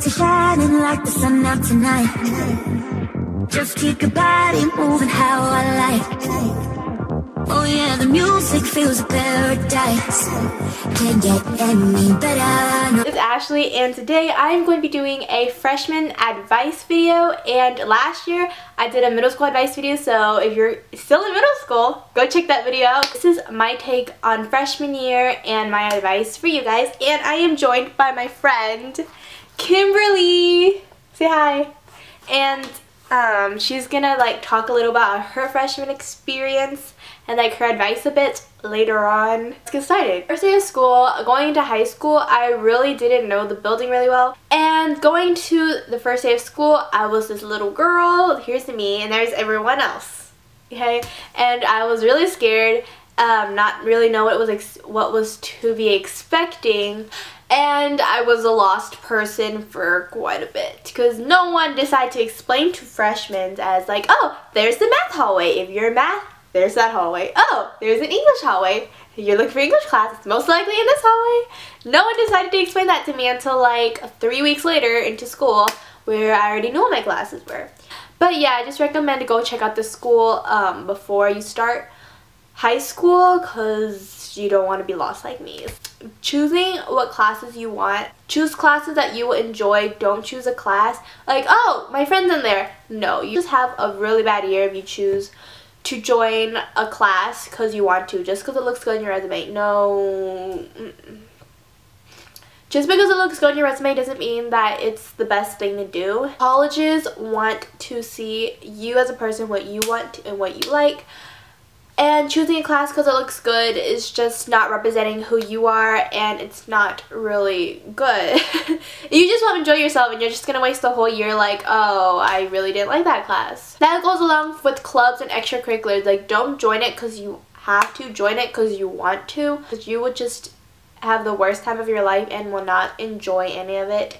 To shining like the sun out tonight. Just keep your body moving how I like. Oh yeah, the music feels like paradise. Can't get any better. It's Ashley, and today I'm going to be doing a freshman advice video. And last year I did a middle school advice video, so if you're still in middle school, go check that video out. This is my take on freshman year and my advice for you guys. And I am joined by my friend Kimberly. Say hi. And she's gonna talk a little about her freshman experience and her advice a bit later on. Let's get started. First day of school, going into high school, I really didn't know the building really well. And going to the first day of school, I was this little girl. Here's me, and there's everyone else. Okay, and I was really scared, not really know what was to be expecting. And I was a lost person for quite a bit because no one decided to explain to freshmen as oh, there's the math hallway. If you're in math, there's that hallway. Oh, there's an English hallway. If you're looking for English class, it's most likely in this hallway. No one decided to explain that to me until 3 weeks later into school, where I already knew what my classes were. But yeah, I just recommend to go check out the school before you start high school, because you don't want to be lost like me. Choosing what classes you want. Choose classes that you will enjoy. Don't choose a class oh, my friend's in there. No, you just have a really bad year if you choose to join a class because you want to, just because it looks good on your resume. No. Just because it looks good on your resume doesn't mean that it's the best thing to do. Colleges want to see you as a person, what you want and what you like. And choosing a class because it looks good is just not representing who you are, and it's not really good. You just won't enjoy yourself, and you're just going to waste the whole year oh, I really didn't like that class. That goes along with clubs and extracurriculars. Don't join it because you have to. Join it because you want to. Because you would just have the worst time of your life and will not enjoy any of it.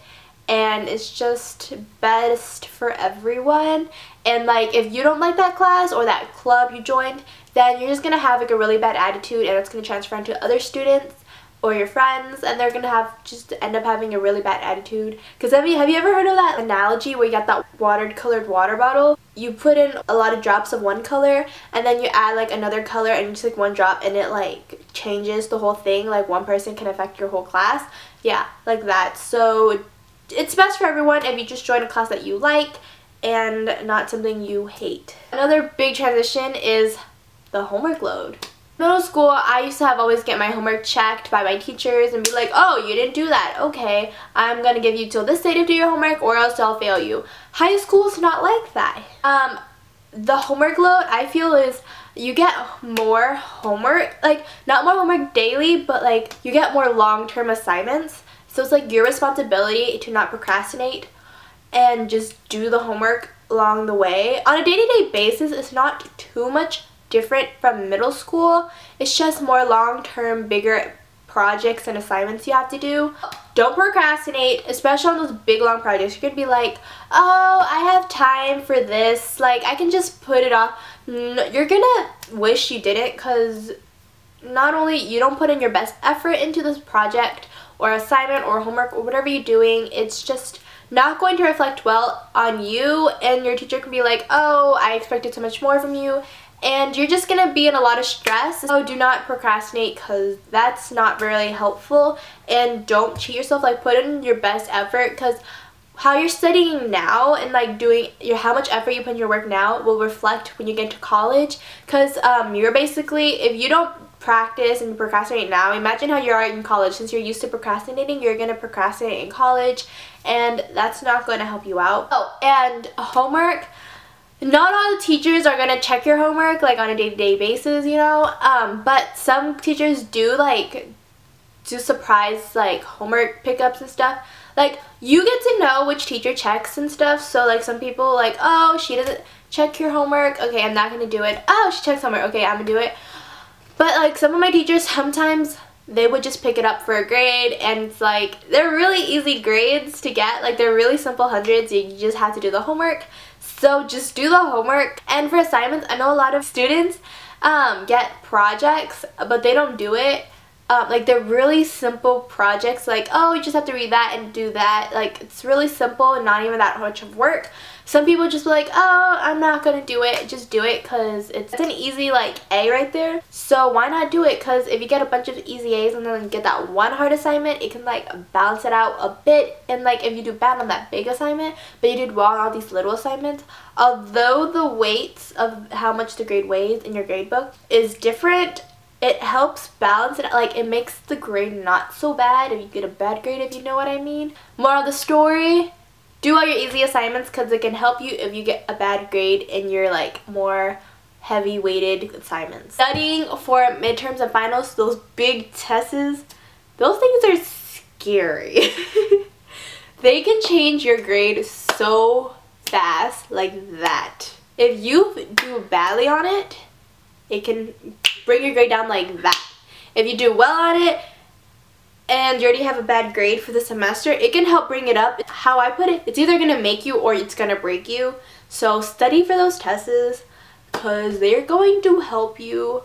And it's just best for everyone. And if you don't like that class or that club you joined, then you're just going to have a really bad attitude, and it's going to transfer into other students or your friends, and they're going to just end up having a really bad attitude. Because have you ever heard of that analogy where you got that water-colored water bottle? You put in a lot of drops of one color, and then you add another color, and just one drop, and it changes the whole thing. One person can affect your whole class. Yeah, like that. So it's best for everyone if you just join a class that you like and not something you hate. Another big transition is the homework load. Middle school, I used to always get my homework checked by my teachers and be oh, you didn't do that. Okay, I'm gonna give you till this day to do your homework or else I'll fail you. High school is not like that. The homework load, I feel, is you get more homework, not more homework daily, but you get more long-term assignments. So it's your responsibility to not procrastinate and just do the homework along the way. On a day-to-day basis, it's not too much different from middle school. It's just more long-term, bigger projects and assignments you have to do. Don't procrastinate, especially on those big long projects. You're gonna be oh, I have time for this, I can just put it off. No, you're gonna wish you didn't, because not only you don't put in your best effort into this project or assignment or homework or whatever you're doing, it's just not going to reflect well on you, and your teacher can be oh, I expected so much more from you, and you're just going to be in a lot of stress. So do not procrastinate, because that's not really helpful, and don't cheat yourself. Put in your best effort, because how you're studying now and how much effort you put in your work now will reflect when you get to college, because you're basically, if you don't practice and procrastinate now, imagine how you are in college. Since you're used to procrastinating, you're going to procrastinate in college, and that's not going to help you out. Oh, and homework. Not all the teachers are going to check your homework on a day-to-day basis, but some teachers do do surprise homework pickups and stuff. You get to know which teacher checks and stuff. So some people oh, she doesn't check your homework, okay, I'm not going to do it. Oh, she checks homework, okay, I'm going to do it. But some of my teachers, sometimes they would just pick it up for a grade, and it's they're really easy grades to get. They're really simple hundreds. You just have to do the homework. So just do the homework. And for assignments, I know a lot of students get projects, but they don't do it. like they're really simple projects, like, oh, you just have to read that and do that. Like, it's really simple and not even that much of work. Some people just be like, oh, I'm not gonna do it. Just do it because it's an easy like A right there. So why not do it? Because if you get a bunch of easy A's and then get that one hard assignment, it can like balance it out a bit. And like if you do bad on that big assignment, but you did well on all these little assignments, although the weights of how much the grade weighs in your grade book is different, it helps balance it. Like, it makes the grade not so bad if you get a bad grade, if you know what I mean. Moral of the story, do all your easy assignments because it can help you if you get a bad grade in your like more heavy weighted assignments. Studying for midterms and finals, those big tests, those things are scary. They can change your grade so fast like that. If you do badly on it, it can bring your grade down like that. If you do well on it and you already have a bad grade for the semester, it can help bring it up. How I put it, it's either going to make you or it's going to break you. So study for those tests because they're going to help you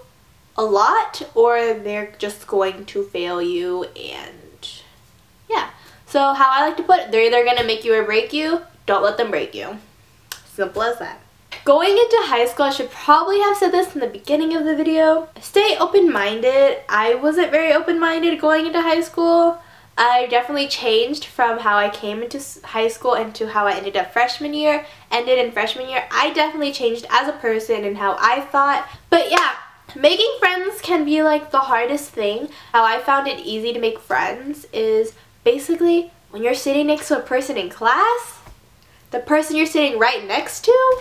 a lot, or they're just going to fail you. And yeah, so how I like to put it, they're either going to make you or break you. Don't let them break you. Simple as that. Going into high school, I should probably have said this in the beginning of the video. Stay open-minded. I wasn't very open-minded going into high school. I definitely changed from how I came into high school into how I ended in freshman year. I definitely changed as a person and how I thought. But yeah, making friends can be like the hardest thing. How I found it easy to make friends is basically when you're sitting next to a person in class, the person you're sitting right next to,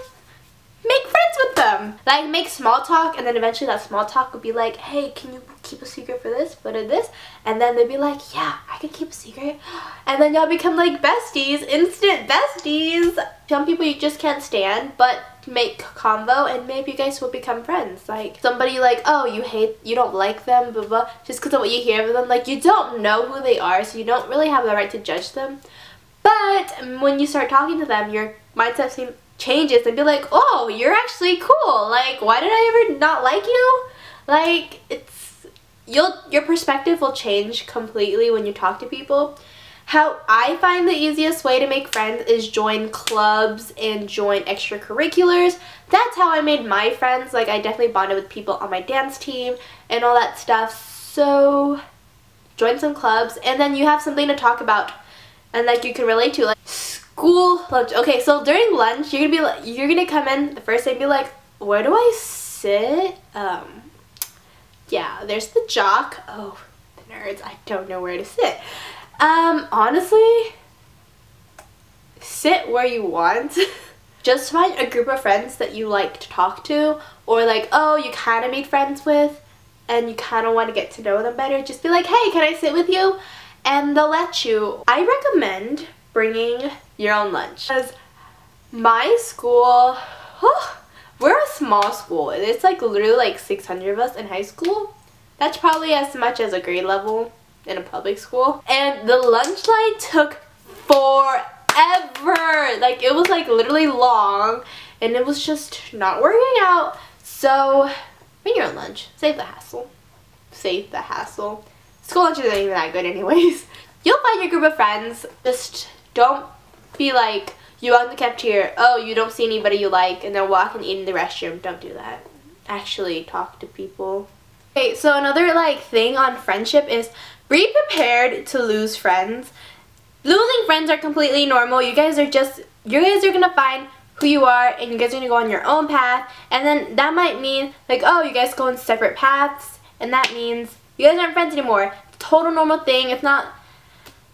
make friends with them. Like, make small talk, and then eventually that small talk would be like, hey, can you keep a secret for this, for this? And then they'd be like, yeah, I can keep a secret. And then y'all become like besties, instant besties. Some people you just can't stand, but make convo and maybe you guys will become friends. Like, somebody like, oh, you don't like them, blah, blah, just because of what you hear of them. Like, you don't know who they are, so you don't really have the right to judge them. But when you start talking to them, your mindset changes and be like, oh, you're actually cool. Like, why did I ever not like you? Like, your perspective will change completely when you talk to people. How I find the easiest way to make friends is join clubs and join extracurriculars. That's how I made my friends. Like, I definitely bonded with people on my dance team and all that stuff. So join some clubs and then you have something to talk about and like you can relate to, like school lunch. Okay, so during lunch you're gonna come in the first day and be like, where do I sit? Yeah, there's the jock. Oh, the nerds, I don't know where to sit. Honestly, sit where you want. Just find a group of friends that you like to talk to, or like, oh, you kind of made friends with and you kind of want to get to know them better. Just be like, hey, can I sit with you? And they'll let you. I recommend bringing your own lunch. Because my school, we're a small school. It's like literally like 600 of us in high school. That's probably as much as a grade level in a public school. And the lunch line took forever. Like, it was like literally long and it was just not working out. So bring your own lunch. Save the hassle. Save the hassle. School lunch isn't even that good anyways. You'll find your group of friends. Just don't be like, you walk in the cafeteria, oh, you don't see anybody you like, and then walk and eat in the restroom. Don't do that. Actually talk to people. Okay, so another like thing on friendship is be prepared to lose friends. Losing friends are completely normal. You guys are gonna find who you are and you guys are gonna go on your own path, and then that might mean like, oh, you guys go in separate paths, and that means you guys aren't friends anymore. Total normal thing. It's not.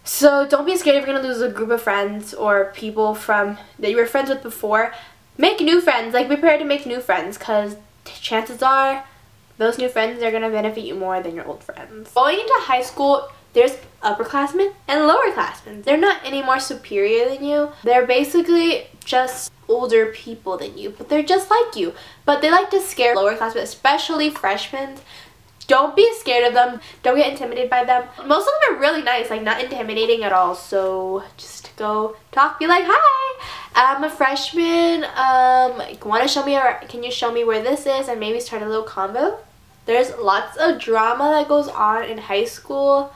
So don't be scared if you're gonna lose a group of friends or people that you were friends with before. Make new friends. Like, be prepared to make new friends, because chances are those new friends are gonna benefit you more than your old friends. Going into high school, there's upperclassmen and lowerclassmen. They're not any more superior than you. They're basically just older people than you, but they're just like you. But they like to scare lowerclassmen, especially freshmen. Don't be scared of them. Don't get intimidated by them. Most of them are really nice, like not intimidating at all. So just go talk, be like, hi, I'm a freshman. Can you show me where this is, and maybe start a little convo? There's lots of drama that goes on in high school.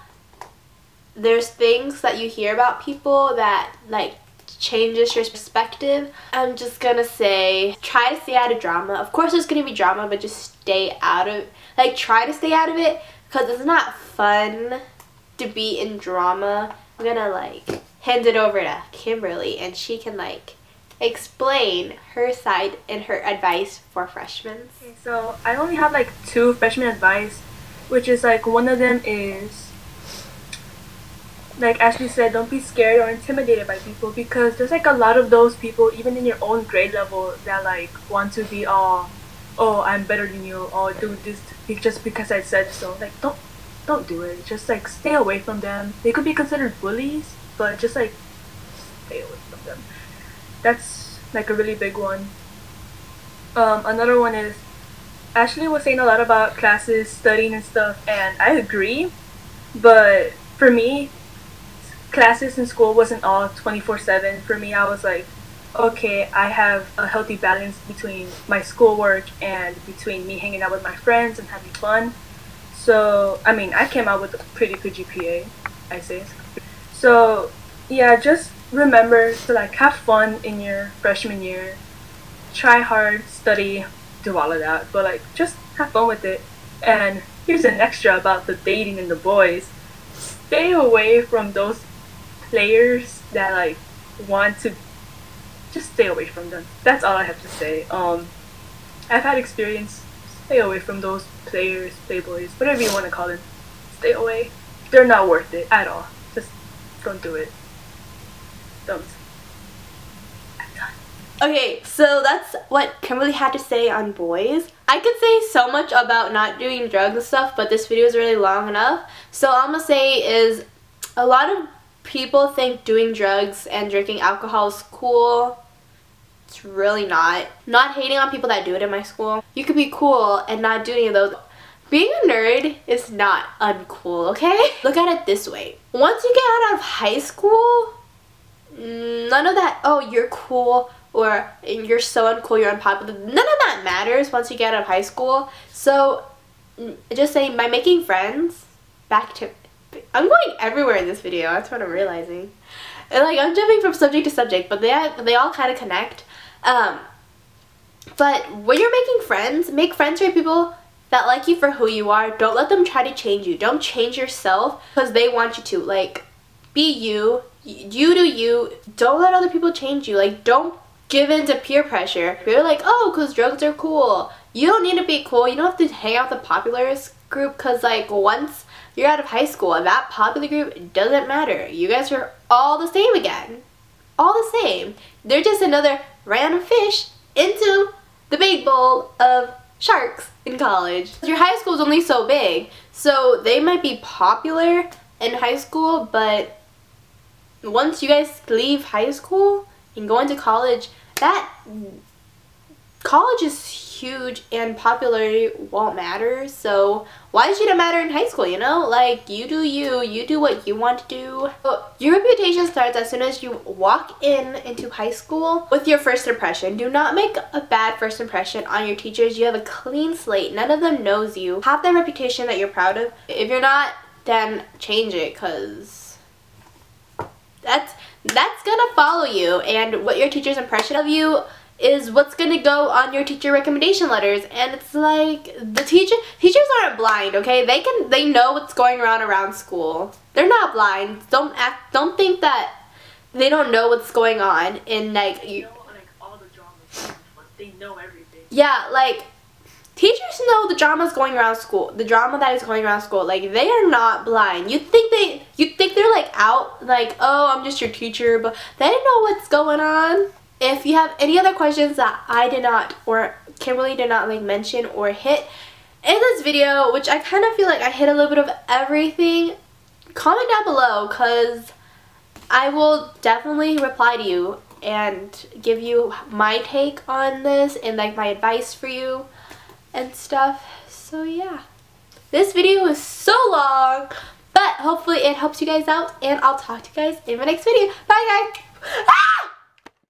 There's things that you hear about people that like changes your perspective. I'm just gonna say try to stay out of drama. Of course there's gonna be drama, but just stay out of, like, try to stay out of it, because it's not fun to be in drama. I'm gonna like hand it over to Kimberly and she can like explain her side and her advice for freshmen. Okay, so I only have like 2 freshman advice, which is like, one of them is, like Ashley said, don't be scared or intimidated by people, because there's like a lot of those people even in your own grade level that like want to be all, oh, I'm better than you, or do this just because I said so. Like, don't do it. Just like stay away from them. They could be considered bullies, but just like stay away from them. That's like a really big one. Another one is, Ashley was saying a lot about classes, studying and stuff, and I agree, but for me, classes in school wasn't all 24/7. For me, I was like, okay, I have a healthy balance between my schoolwork and between me hanging out with my friends and having fun. So, I mean, I came out with a pretty good GPA, I say. So, yeah, just remember to like have fun in your freshman year. Try hard, study, do all of that, but like just have fun with it. And here's an extra about the dating and the boys. Stay away from those players that like want to, just stay away from them. That's all I have to say. I've had experience. Stay away from those players, playboys, whatever you want to call them. Stay away. They're not worth it at all. Just don't do it. Don't. I'm done. Okay, so that's what Kimberly had to say on boys. I could say so much about not doing drugs and stuff, but this video is really long enough. So all I'm gonna say is, a lot of people think doing drugs and drinking alcohol is cool. It's really not. Not hating on people that do it in my school. You could be cool and not do any of those. Being a nerd is not uncool, okay? Look at it this way. Once you get out of high school, none of that, oh, you're cool or you're so uncool, you're unpopular. None of that matters once you get out of high school. So just saying, by making friends, back to, I'm going everywhere in this video, that's what I'm realizing. And like, I'm jumping from subject to subject, but they all kind of connect. But when you're making friends, make friends with people that like you for who you are. Don't let them try to change you. Don't change yourself because they want you to. Like, be you. You do you. Don't let other people change you. Like, don't give in to peer pressure. You're like, oh, because drugs are cool. You don't need to be cool. You don't have to hang out with the popular group, because like once you're out of high school, that popular group doesn't matter. You guys are all the same again. All the same. They're just another random fish into the big bowl of sharks in college. Your high school is only so big, so they might be popular in high school, but once you guys leave high school and go into college, that college is huge and popularity won't matter. So why should it matter in high school, you know? Like, you do you, you do what you want to do. So your reputation starts as soon as you walk into high school with your first impression. Do not make a bad first impression on your teachers. You have a clean slate. None of them knows you. Have that reputation that you're proud of. If you're not, then change it, because that's gonna follow you, and what your teacher's impression of you is what's gonna go on your teacher recommendation letters. And it's like, the teachers aren't blind, okay? They know what's going around school. They're not blind. Don't think that they don't know what's going on in like all the drama, but they know everything. Yeah, like, teachers know the drama's going around school. The drama that is going around school. Like, they are not blind. You think they're like out, like, oh, I'm just your teacher, but they know what's going on. If you have any other questions that I did not, or Kimberly did not like mention or hit in this video, which I kind of feel like I hit a little bit of everything, comment down below, because I will definitely reply to you and give you my take on this and like my advice for you and stuff. So yeah, this video is so long, but hopefully it helps you guys out, and I'll talk to you guys in my next video. Bye guys. Ah!